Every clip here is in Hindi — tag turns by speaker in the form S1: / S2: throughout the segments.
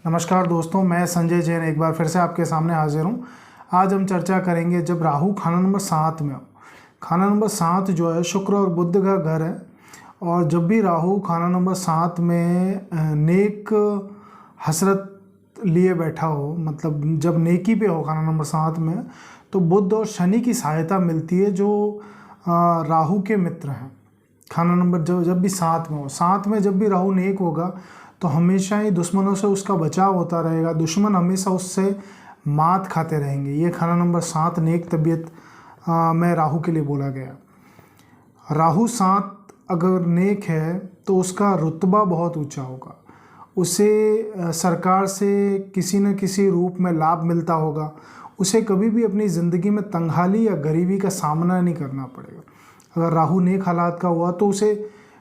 S1: नमस्कार दोस्तों, मैं संजय जैन एक बार फिर से आपके सामने हाजिर हूँ। आज हम चर्चा करेंगे जब राहु खाना नंबर 7 में हो। खाना नंबर 7 जो है शुक्र और बुध का घर है, और जब भी राहु खाना नंबर 7 में नेक हसरत लिए बैठा हो, मतलब जब नेकी पे हो खाना नंबर 7 में, तो बुध और शनि की सहायता मिलती है जो राहु के मित्र हैं। खाना नंबर जब भी 7 में हो, 7 में जब भी राहु नेक होगा तो हमेशा ही दुश्मनों से उसका बचाव होता रहेगा, दुश्मन हमेशा उससे मात खाते रहेंगे। ये खाना नंबर 7 नेक तबीयत में राहु के लिए बोला गया। राहु 7 अगर नेक है तो उसका रुतबा बहुत ऊंचा होगा, उसे सरकार से किसी न किसी रूप में लाभ मिलता होगा, उसे कभी भी अपनी ज़िंदगी में तंगहाली या गरीबी का सामना नहीं करना पड़ेगा। अगर राहु नेक हालात का हुआ तो उसे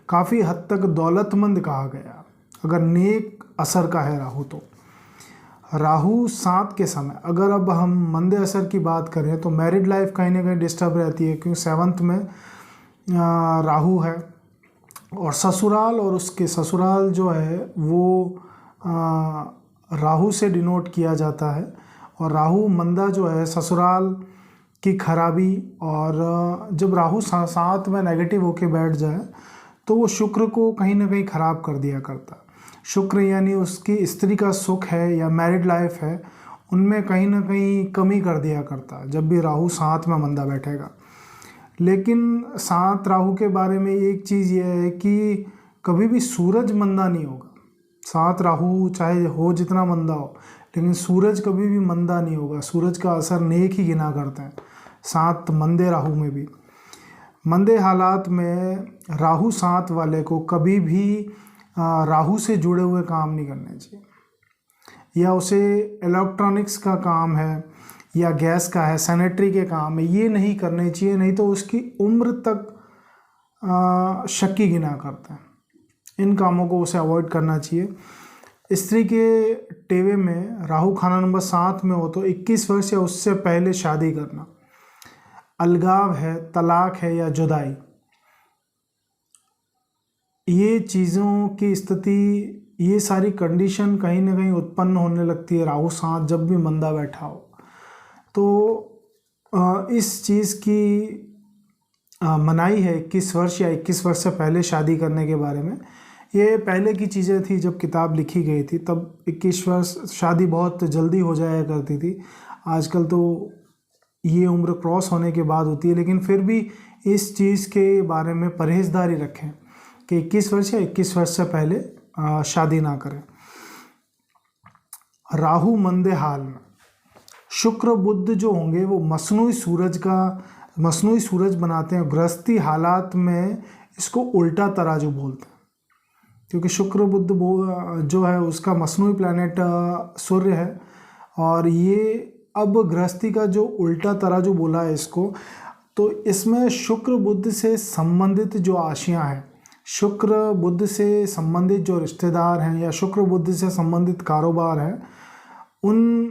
S1: काफ़ी हद तक दौलतमंद कहा गया, अगर नेक असर का है राहु तो। राहु 7 के समय अगर अब हम मंदे असर की बात करें तो मैरिड लाइफ कहीं ना कहीं डिस्टर्ब रहती है, क्योंकि 7th में राहु है, और ससुराल और उसके ससुराल जो है वो राहु से डिनोट किया जाता है। और राहु मंदा जो है ससुराल की खराबी, और जब राहु 7 में नेगेटिव होके बैठ जाए तो वो शुक्र को कहीं ना कहीं ख़राब कर दिया करता। शुक्र यानी उसकी स्त्री का सुख है या मैरिड लाइफ है, उनमें कहीं ना कहीं कमी कर दिया करता जब भी राहु 7 में मंदा बैठेगा। लेकिन 7 राहु के बारे में एक चीज़ ये है कि कभी भी सूरज मंदा नहीं होगा। 7 राहु चाहे हो जितना मंदा हो, लेकिन सूरज कभी भी मंदा नहीं होगा। सूरज का असर नेक ही गिना करते हैं 7 मंदे राहु में भी। मंदे हालात में राहु 7 वाले को कभी भी राहु से जुड़े हुए काम नहीं करने चाहिए, या उसे इलेक्ट्रॉनिक्स का काम है या गैस का है, सैनिटरी के काम है, ये नहीं करने चाहिए, नहीं तो उसकी उम्र तक शक्की गिना करते हैं। इन कामों को उसे अवॉइड करना चाहिए। स्त्री के टेवे में राहु खाना नंबर 7 में हो तो 21 वर्ष या उससे पहले शादी करना, अलगाव है, तलाक है या जुदाई, ये चीज़ों की स्थिति, ये सारी कंडीशन कहीं ना कहीं उत्पन्न होने लगती है राहु 7 जब भी मंदा बैठा हो। तो इस चीज़ की मनाही है 21 वर्ष या 21 वर्ष से पहले शादी करने के बारे में। ये पहले की चीज़ें थी, जब किताब लिखी गई थी तब 21 वर्ष शादी बहुत जल्दी हो जाया करती थी। आजकल तो ये उम्र क्रॉस होने के बाद होती है, लेकिन फिर भी इस चीज़ के बारे में परहेजदारी रखें कि 21 वर्ष या 21 वर्ष से पहले शादी ना करें। राहु मंदे हाल में शुक्र बुध जो होंगे वो मसनूई सूरज बनाते हैं। गृहस्थी हालात में इसको उल्टा तराजू बोलते हैं, क्योंकि शुक्र बुध जो है उसका मसनूई प्लैनेट सूर्य है, और ये अब गृहस्थी का जो उल्टा तराजू बोला है इसको, तो इसमें शुक्र बुध से संबंधित जो आशियाँ हैं, शुक्र बुध से संबंधित जो रिश्तेदार हैं या शुक्र बुध से संबंधित कारोबार है, उन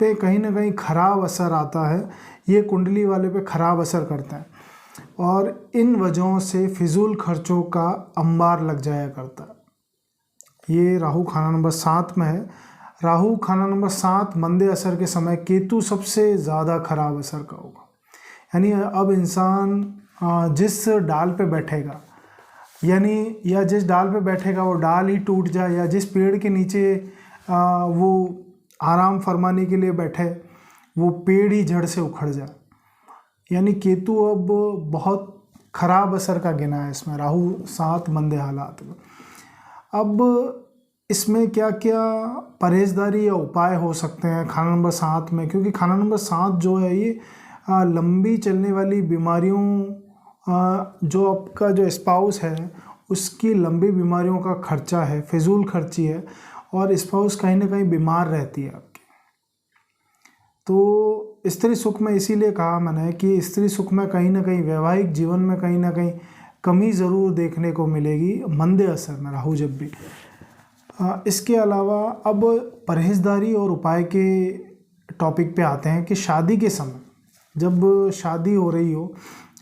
S1: पे कहीं ना कहीं खराब असर आता है। ये कुंडली वाले पे खराब असर करता है, और इन वजहों से फिजूल खर्चों का अंबार लग जाया करता है। ये राहु खाना नंबर 7 में है। राहु खाना नंबर 7 मंदे असर के समय केतु सबसे ज़्यादा खराब असर का होगा। यानी अब इंसान जिस डाल पे बैठेगा, या जिस डाल पे बैठेगा वो डाल ही टूट जाए, या जिस पेड़ के नीचे वो आराम फरमाने के लिए बैठे वो पेड़ ही जड़ से उखड़ जाए। यानी केतु अब बहुत खराब असर का गिना है इसमें राहु 7 मंदे हालात में। अब इसमें क्या क्या परहेजदारी या उपाय हो सकते हैं खाना नंबर 7 में, क्योंकि खाना नंबर 7 जो है ये लंबी चलने वाली बीमारियों, जो आपका जो स्पाउस है उसकी लंबी बीमारियों का खर्चा है, फिजूल खर्ची है, और स्पाउस कहीं ना कहीं बीमार रहती है आपकी। तो स्त्री सुख में इसीलिए कहा मैंने कि स्त्री सुख में कहीं ना कहीं, वैवाहिक जीवन में कहीं ना कहीं कमी ज़रूर देखने को मिलेगी मंदे असर में राहु जब भी। इसके अलावा अब परहेजदारी और उपाय के टॉपिक पे आते हैं कि शादी के समय, जब शादी हो रही हो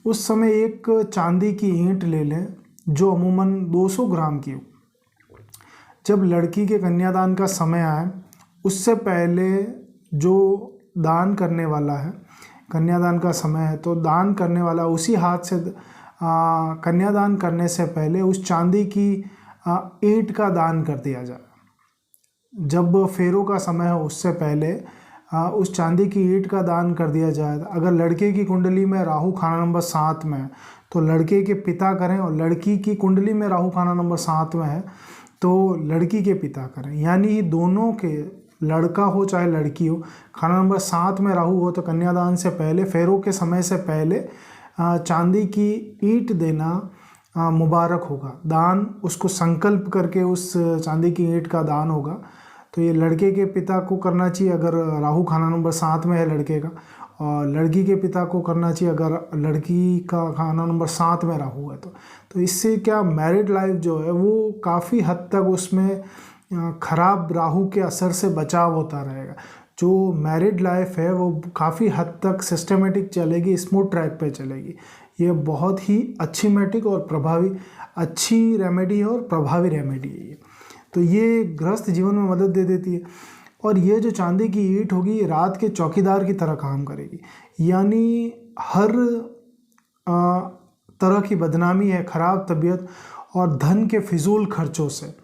S1: उस समय एक चांदी की ईंट ले लें जो अमूमन 200 ग्राम की हो। जब लड़की के कन्यादान का समय आए उससे पहले जो दान करने वाला है, कन्यादान का समय है, तो दान करने वाला उसी हाथ से कन्यादान करने से पहले उस चांदी की ईंट का दान कर दिया जाए। जब फेरों का समय हो उससे पहले उस चांदी की ईंट का दान कर दिया जाए। अगर लड़के की कुंडली में राहु खाना नंबर 7 में है तो लड़के के पिता करें, और लड़की की कुंडली में राहु खाना नंबर 7 में है तो लड़की के पिता करें। यानी दोनों के, लड़का हो चाहे लड़की हो, खाना नंबर 7 में राहु हो तो कन्यादान से पहले, फेरों के समय से पहले चांदी की ईंट देना मुबारक होगा। दान उसको संकल्प करके उस चांदी की ईंट का दान होगा। तो ये लड़के के पिता को करना चाहिए अगर राहु खाना नंबर 7 में है लड़के का, और लड़की के पिता को करना चाहिए अगर लड़की का खाना नंबर 7 में राहु है। तो इससे क्या, मैरिड लाइफ जो है वो काफ़ी हद तक उसमें खराब राहु के असर से बचाव होता रहेगा। जो मैरिड लाइफ है वो काफ़ी हद तक सिस्टमेटिक चलेगी, स्मूथ ट्रैक पे चलेगी। ये बहुत ही अच्छी मैटिक और प्रभावी, अच्छी रेमेडी है और प्रभावी रेमेडी है ये। तो ये गृहस्थ जीवन में मदद दे देती है। और ये जो चांदी की ईंट होगी रात के चौकीदार की तरह काम करेगी, यानी हर तरह की बदनामी है, ख़राब तबीयत और धन के फिजूल खर्चों से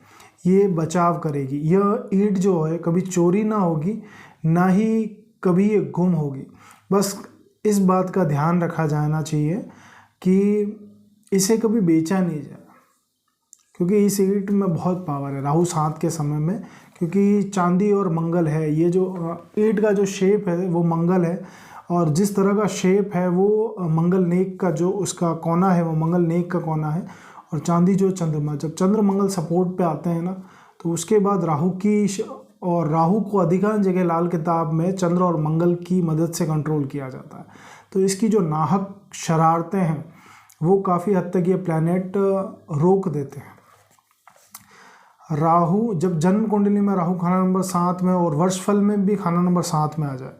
S1: ये बचाव करेगी। यह ईंट जो है कभी चोरी ना होगी, ना ही कभी ये गुम होगी। बस इस बात का ध्यान रखा जाना चाहिए कि इसे कभी बेचा नहीं जाए, क्योंकि इस ईंट में बहुत पावर है राहु 7 के समय में। क्योंकि चांदी और मंगल है, ये जो ईंट का जो शेप है वो मंगल है, और जिस तरह का शेप है वो मंगल नेक का जो उसका कोना है वो मंगल नेक का कोना है। और चांदी जो चंद्रमा, जब चंद्र मंगल सपोर्ट पे आते हैं ना, तो उसके बाद राहु की, और राहु को अधिकांश जगह लाल किताब में चंद्र और मंगल की मदद से कंट्रोल किया जाता है। तो इसकी जो नाहक शरारतें हैं वो काफ़ी हद तक ये प्लैनेट रोक देते हैं। राहु जब जन्म कुंडली में राहु खाना नंबर 7 में और वर्षफल में भी खाना नंबर 7 में आ जाए,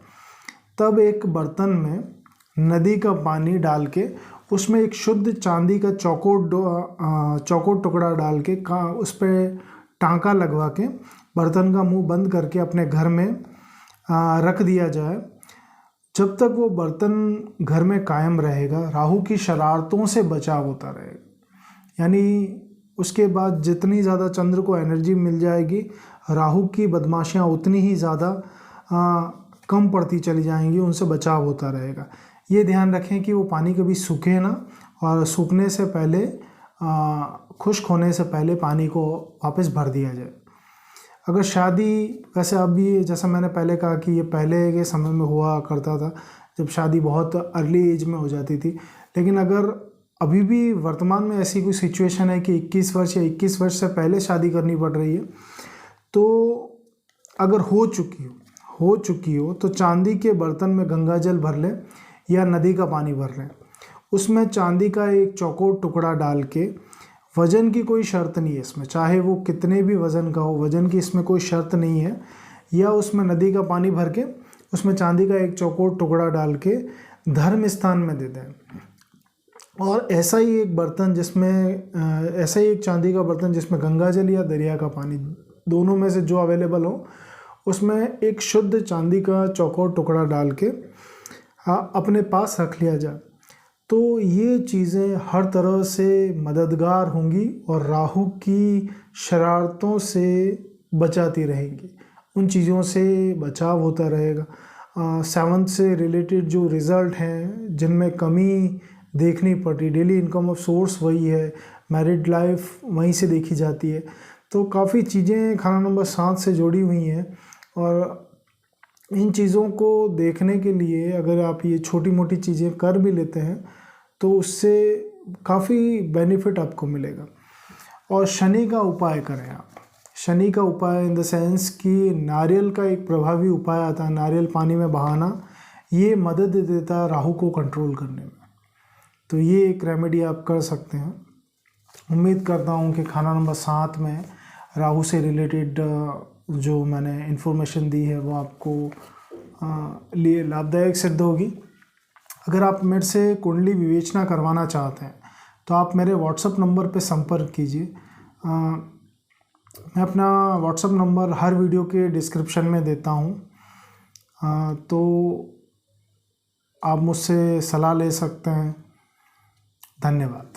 S1: तब एक बर्तन में नदी का पानी डाल के उसमें एक शुद्ध चांदी का चौकोर टुकड़ा डाल के उस पर टांका लगवा के बर्तन का मुंह बंद करके अपने घर में रख दिया जाए। जब तक वो बर्तन घर में कायम रहेगा, राहु की शरारतों से बचाव होता रहेगा। यानी उसके बाद जितनी ज़्यादा चंद्र को एनर्जी मिल जाएगी, राहु की बदमाशियाँ उतनी ही ज़्यादा कम पड़ती चली जाएंगी, उनसे बचाव होता रहेगा। ये ध्यान रखें कि वो पानी कभी सूखे ना, और सूखने से पहले, खुश्क होने से पहले पानी को वापस भर दिया जाए। अगर शादी, वैसे अभी जैसा मैंने पहले कहा कि ये पहले के समय में हुआ करता था जब शादी बहुत अर्ली एज में हो जाती थी, लेकिन अगर अभी भी वर्तमान में ऐसी कोई सिचुएशन है कि 21 वर्ष या 21 वर्ष से पहले शादी करनी पड़ रही है, तो अगर हो चुकी हो तो चांदी के बर्तन में गंगा जल भर लें या नदी का पानी भर लें। उसमें चांदी का एक चौकोर टुकड़ा डाल के, वज़न की कोई शर्त नहीं है इसमें, चाहे वो कितने भी वज़न का हो, वज़न की इसमें कोई शर्त नहीं है। या उसमें नदी का पानी भर के उसमें चांदी का एक चौकोर टुकड़ा डाल के धर्म स्थान में दे दें। और ऐसा ही एक बर्तन जिसमें, ऐसा ही एक चांदी का बर्तन जिसमें गंगा जल या दरिया का पानी, दोनों में से जो अवेलेबल हो, उसमें एक शुद्ध चांदी का चौकोर टुकड़ा डाल के अपने पास रख लिया जाए। तो ये चीज़ें हर तरह से मददगार होंगी और राहु की शरारतों से बचाती रहेंगी, उन चीज़ों से बचाव होता रहेगा। 7th से रिलेटेड जो रिज़ल्ट हैं जिनमें कमी देखनी पड़ी, डेली इनकम ऑफ सोर्स वही है, मैरिड लाइफ वहीं से देखी जाती है, तो काफ़ी चीज़ें खाना नंबर 7 से जुड़ी हुई हैं। और इन चीज़ों को देखने के लिए अगर आप ये छोटी मोटी चीज़ें कर भी लेते हैं तो उससे काफ़ी बेनिफिट आपको मिलेगा। और शनि का उपाय करें आप। शनि का उपाय इन द सेंस कि नारियल का एक प्रभावी उपाय आता है, नारियल पानी में बहाना, ये मदद देता है राहु को कंट्रोल करने में। तो ये एक रेमेडी आप कर सकते हैं। उम्मीद करता हूँ कि खाना नंबर 7 में राहु से रिलेटेड जो मैंने इन्फॉर्मेशन दी है वो आपको लिए लाभदायक सिद्ध होगी। अगर आप मेरे से कुंडली विवेचना करवाना चाहते हैं तो आप मेरे व्हाट्सएप नंबर पे संपर्क कीजिए। मैं अपना व्हाट्सएप नंबर हर वीडियो के डिस्क्रिप्शन में देता हूँ, तो आप मुझसे सलाह ले सकते हैं। धन्यवाद।